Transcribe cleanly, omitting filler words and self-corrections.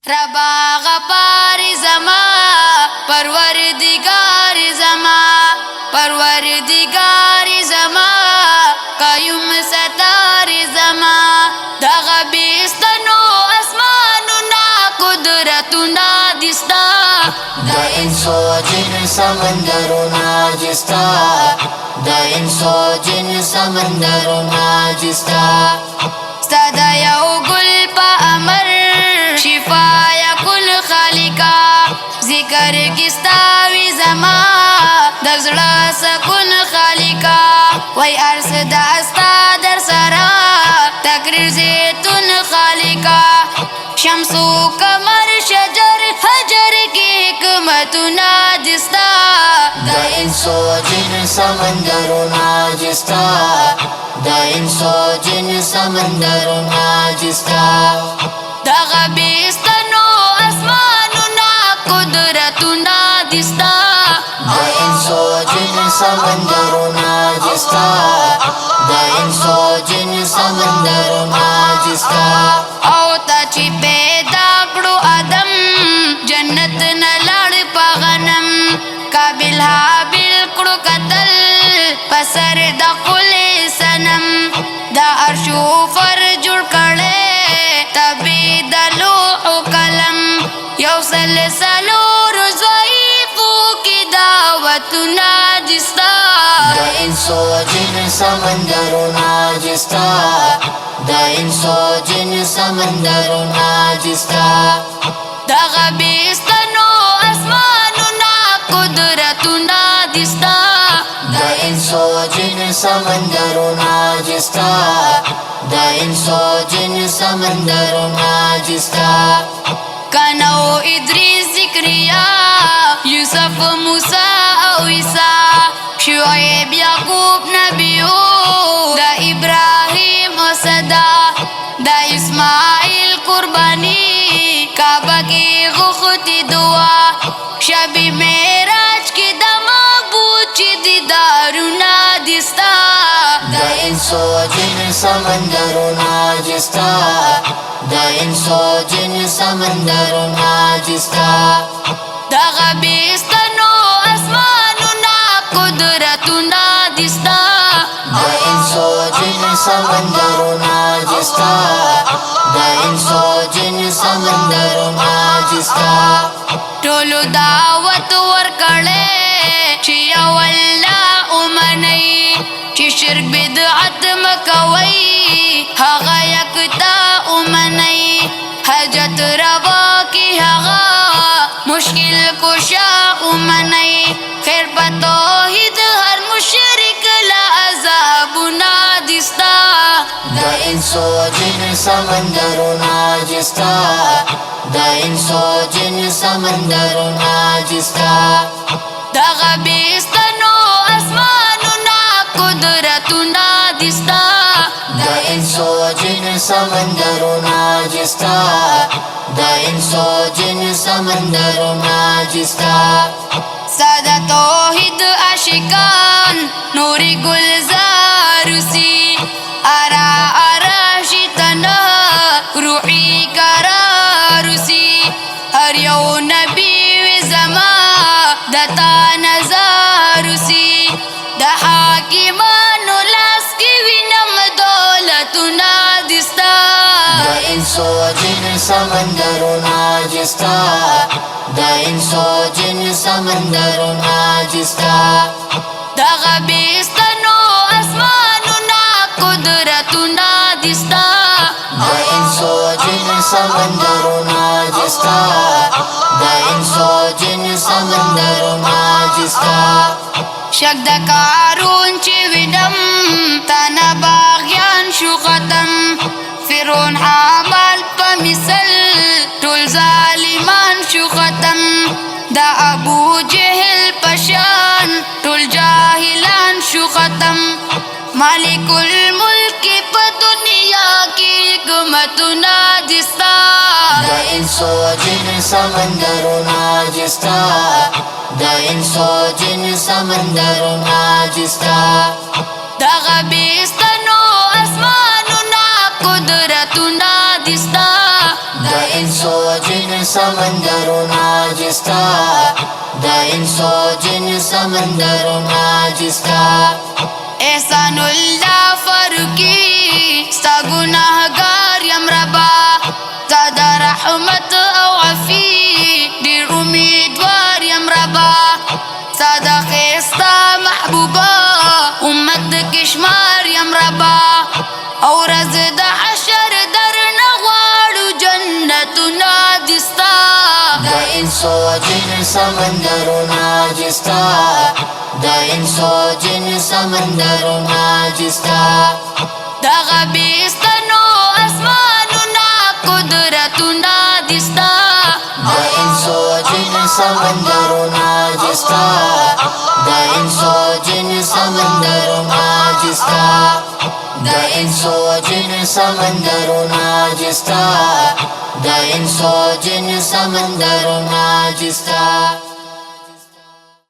ربا غفار زما پروردگار زما پروردگار زما قیوم ستار زما دغه بیستنو اسمانونا قدرتونا دستا دا انسو جن سمندرونا جستا دا انسو جن سمندرونا جستا ستا دا یو گل پا امر شفا یا کل خالقا ذکر کستاوی زما دزړه سکون خالقا وای ارس داستا در سرا تقریر زیتون خالقا شمسو قمر شجر حجر کی حکمتنا دستا دا انسو جن سمندرونا جستا دا انسو جن سمندرونا جستا دغه بیستنو اسمانونا قدرتونا دستا دا انسو جن سمندرونا جستا دا انسو جن سمندرونا جستا او تا چې پیدا کړو آدم جنت نه لاړ په غنم قابل حابل کړو قتل پسر د خپل سنم دا ارشو فر جوړ کړي تبي د لوح قلم یو سلسلو رضایفو کی دعوتنا جستا دا انسو جن سمندرونا جستا دا انسو جن سمندرونا جستا دغه بیستنو اسمانونا قدرتونا دستا دا انسو جن سمندرونا جستا دا انسو جن سمندرونا جستا کنو ادریس ذکریا یوسف موسی او عیسی شعیب یعقوب نبیو دا ابراهیم او صدا دا اسماعیل قربانی کعبہ کی غختی دعا شبی معراج کی دا معبود چی دیدارونا دستا دا انسو جن سمندرونا جستا دا انسو جن سمندرونا جستا دغه بیستنو اسمانونا قدرتونا دستا دا انسو جن سمندرونا جستا دا انسو جن سمندرونا جستا ټولو دعوت ورکړې چې یو الله ومنئ چې شرک بدعت مکوئ هغه یکتا ومنئ حاجت روا کی هغه مشکل کشا ومنئ خیر په توحید هر مشرک لا عذابنا دستا دا انسو جن سمندرونا جستا دا انسو جن سمندرونا جستا دغه بیستنو اسمانونا قدرتونا دستا دا انسو جن سمندرونا جستا دا انسو جن سمندرونا جستا ساده توحید عاشقان نوری گلزاروسی آرا آرا شیطانا روحی کراروسی هر یو نبی وی زما دتا نظاروسی د حاکمانو لاس کی وینم دولتنا دستا دا انسو جن سمندرونا جستا دا انسو جن سمندرونا جستا دغه بیستنو اسمانونا قدرتونا دستا دا انسو جن سمندرونا جستا دا انسو جن سمندرونا جستا شک د کارون چې وینم تانا باغیان شو ختم فرعون حامل په مثل ټول ظالمان شو ختم دا ابو جهل پشان ټول جاهلان شو ختم مالک الملک په دنیا کې حکمتنا دستا دا انسو جن سمندرونا جستا دا انسو جن سمندرونا جستا دغه بیستنو اسمانونا قدرتونا دستا द इंसो जिन समंदरों नाजिस्ता, द इंसो जिन समंदरों नाजिस्ता। Ehsanullah Faruqi sta gunagar yang meraba, tada rahmat awafi di umidwar yang meraba, tada khista mahbuba ummat kishmar yang meraba, auraz da hashar dar nagwaru jannatuna dista। द इंसो जिन समंदरों नाजिस्ता, द इंसो जिन समंदरों नाजिस्ता। Daga bistanu asmanuna kudratuna dista। द इंसो जिन समंदरों नाजिस्ता, द इंसो जिन समंदरों नाजिस्ता, द इंसो जिन समंदरों नाजिस्ता, द इंसो जिन समंदरों नाजिस्ता।